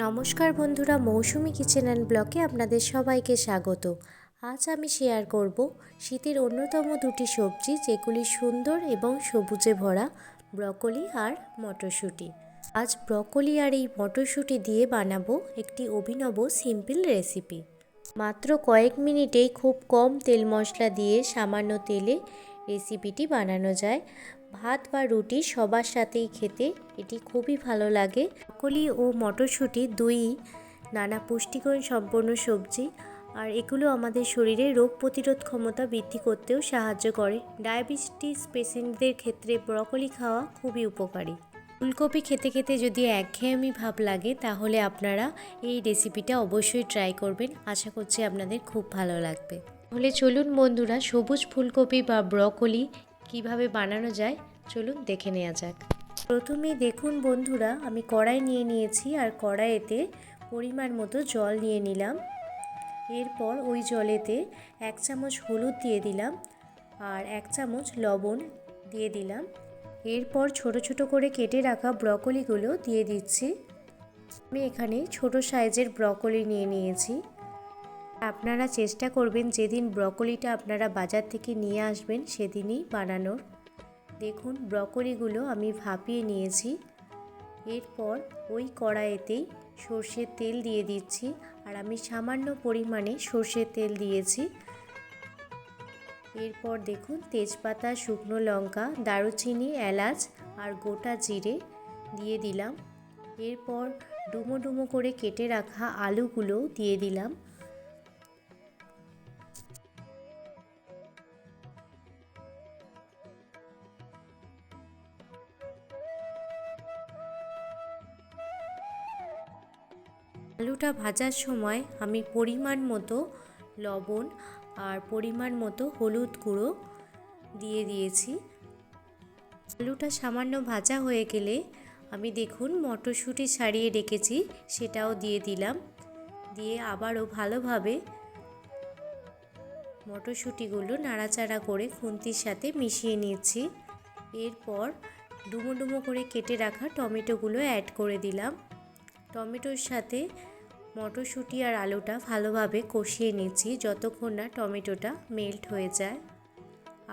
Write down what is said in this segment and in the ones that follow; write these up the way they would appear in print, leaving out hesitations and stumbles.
নমস্কার বন্ধুরা, মৌসুমি kitchen and ব্লগে আপনাদের সবাইকে স্বাগত। আজ আমি শেয়ার করব শীতের অন্যতম দুটি সবজি, যেগুলি সুন্দর এবং সবুজে ভরা, ব্রকলি আর মটরশুঁটি। আজ ব্রকলি আর এই মটরশুঁটি দিয়ে বানাবো একটি অভিনব সিম্পল রেসিপি। মাত্র কয়েক মিনিটেই খুব কম তেল মশলা দিয়ে সামান্য তেলে রেসিপিটি বানানো যায়। ভাত বা রুটি সবার সাথেই খেতে এটি খুবই ভালো লাগে। ব্রকলি ও মটরশুঁটি দুই নানা পুষ্টিগুণ সম্পন্ন সবজি, আর এগুলো আমাদের শরীরে রোগ প্রতিরোধ ক্ষমতা বৃদ্ধি করতেও সাহায্য করে। ডায়াবেটিস পেশেন্টদের ক্ষেত্রে ব্রকলি খাওয়া খুবই উপকারী। ফুলকপি খেতে খেতে যদি একঘেয়েমি ভাব লাগে, তাহলে আপনারা এই রেসিপিটা অবশ্যই ট্রাই করবেন। আশা করছি আপনাদের খুব ভালো লাগবে। তাহলে চলুন বন্ধুরা, সবুজ ফুলকপি বা ব্রকলি কিভাবে বানানো যায় চলুন দেখে নেওয়া যাক। প্রথমেই দেখুন বন্ধুরা, আমি কড়াই নিয়ে নিয়েছি আর কড়াইতে পরিমাণ মতো জল নিয়ে নিলাম। এরপর ওই জলেতে 1 চামচ হলুদ দিয়ে দিলাম আর 1 চামচ লবণ দিয়ে দিলাম। এরপর ছোট ছোট করে কেটে রাখা ব্রকলিগুলো দিয়ে দিচ্ছি। আমি এখানে ছোট সাইজের ব্রকলি নিয়ে নিয়েছি। আপনারা চেষ্টা করবেন যেদিন ব্রকলিটা আপনারা বাজার থেকে নিয়ে আসবেন সেদিনই বানানোর। দেখুন ব্রকলিগুলো আমি ভাপিয়ে নিয়েছি। এরপর ওই কড়াইতেই সর্ষের তেল দিয়ে দিচ্ছি, আর আমি সামান্য পরিমাণে সর্ষের তেল দিয়েছি। এরপর দেখুন তেজপাতা, শুকনো লঙ্কা, দারুচিনি, এলাচ আর গোটা জিরে দিয়ে দিলাম। এরপর ডুমো ডুমো করে কেটে রাখা আলুগুলো দিয়ে দিলাম। আলুটা ভাজার সময় আমি পরিমাণ মতো লবণ আর পরিমাণ মতো হলুদ গুঁড়ো দিয়ে দিয়েছি। আলুটা সামান্য ভাজা হয়ে গেলে আমি দেখুন মটরশুঁটি ছাড়িয়ে রেখেছি, সেটাও দিয়ে দিলাম। দিয়ে আবারও ভালোভাবে মটরশুঁটিগুলো নাড়াচাড়া করে খুন্তির সাথে মিশিয়ে নিচ্ছি। এরপর ডুমো ডুমো করে কেটে রাখা টমেটোগুলো অ্যাড করে দিলাম। টমেটোর সাথে মটরশুঁটি আর আলুটা ভালোভাবে কষিয়ে নিচ্ছি যতক্ষণ না টমেটোটা মেল্ট হয়ে যায়।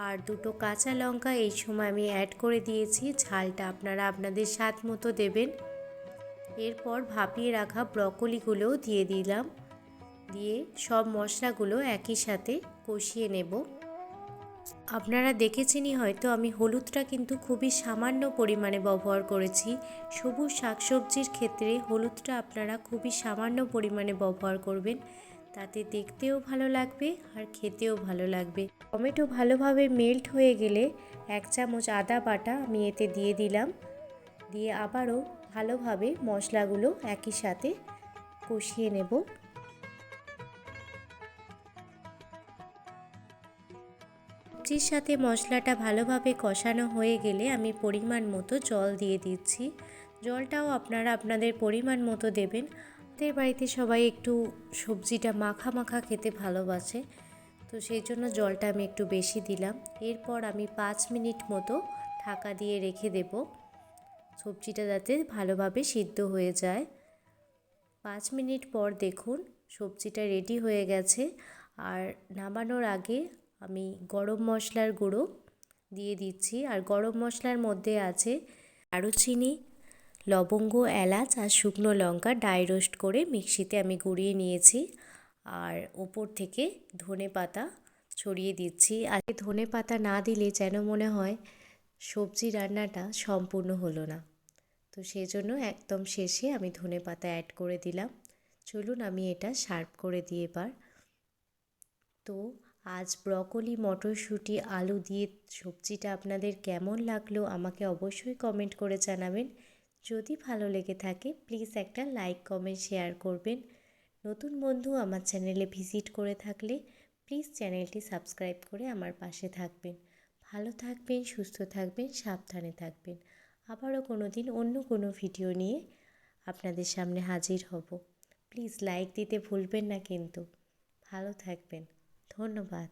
আর দুটো কাঁচা লঙ্কা এই সময় আমি অ্যাড করে দিয়েছি। ঝালটা আপনারা আপনাদের স্বাদ মতো দেবেন। এরপর ভাপিয়ে রাখা ব্রকলিগুলোও দিয়ে দিলাম। দিয়ে সব মশলাগুলো একই সাথে কষিয়ে নেব। আপনারা দেখেছেনই হয়তো, আমি হলুদটা কিন্তু খুবই সামান্য পরিমাণে ব্যবহার করেছি। সবুজ শাকসবজির ক্ষেত্রে হলুদটা আপনারা খুবই সামান্য পরিমাণে ব্যবহার করবেন, তাতে দেখতেও ভালো লাগবে আর খেতেও ভালো লাগবে। টমেটো ভালোভাবে মেল্ট হয়ে গেলে 1 চামচ আদা বাটা আমি এতে দিয়ে দিলাম। দিয়ে আবারও ভালোভাবে মশলাগুলো একই সাথে কষিয়ে নেব। সবজির সাথে মশলাটা ভালোভাবে কষানো হয়ে গেলে আমি পরিমাণ মতো জল দিয়ে দিচ্ছি। জলটাও আপনারা আপনাদের পরিমাণ মতো দেবেন। আমাদের বাড়িতে সবাই একটু সবজিটা মাখা মাখা খেতে ভালোবাসে, তো সেই জন্য জলটা আমি একটু বেশি দিলাম। এরপর আমি 5 মিনিট মতো ঢাকা দিয়ে রেখে দেব, সবজিটা যাতে ভালোভাবে সিদ্ধ হয়ে যায়। 5 মিনিট পর দেখুন সবজিটা রেডি হয়ে গেছে। আর নামানোর আগে আমি গরম মশলার গুঁড়ো দিয়ে দিচ্ছি। আর গরম মশলার মধ্যে আছে দারুচিনি, লবঙ্গ, এলাচ আর শুকনো লঙ্কা ড্রাই রোস্ট করে মিক্সিতে আমি গুঁড়িয়ে নিয়েছি। আর ওপর থেকে ধনেপাতা ছড়িয়ে দিচ্ছি। আর ধনেপাতা না দিলে যেন মনে হয় সবজি রান্নাটা সম্পূর্ণ হলো না, তো সেই জন্য একদম শেষে আমি ধনেপাতা অ্যাড করে দিলাম। চলুন আমি এটা সার্ভ করে দিই এবার। তো আজ ব্রকলি, মটরশুঁটি, আলু দিয়ে সবজিটা আপনাদের কেমন লাগলো আমাকে অবশ্যই কমেন্ট করে জানাবেন। যদি ভালো লেগে থাকে প্লিজ একটা লাইক, কমেন্ট, শেয়ার করবেন। নতুন বন্ধু আমার চ্যানেলে ভিজিট করে থাকলে প্লিজ চ্যানেলটি সাবস্ক্রাইব করে আমার পাশে থাকবেন। ভালো থাকবেন, সুস্থ থাকবেন, সাবধানে থাকবেন। আবারও কোনো দিন অন্য কোনো ভিডিও নিয়ে আপনাদের সামনে হাজির হব। প্লিজ লাইক দিতে ভুলবেন না কিন্তু। ভালো থাকবেন। ধন্যবাদ।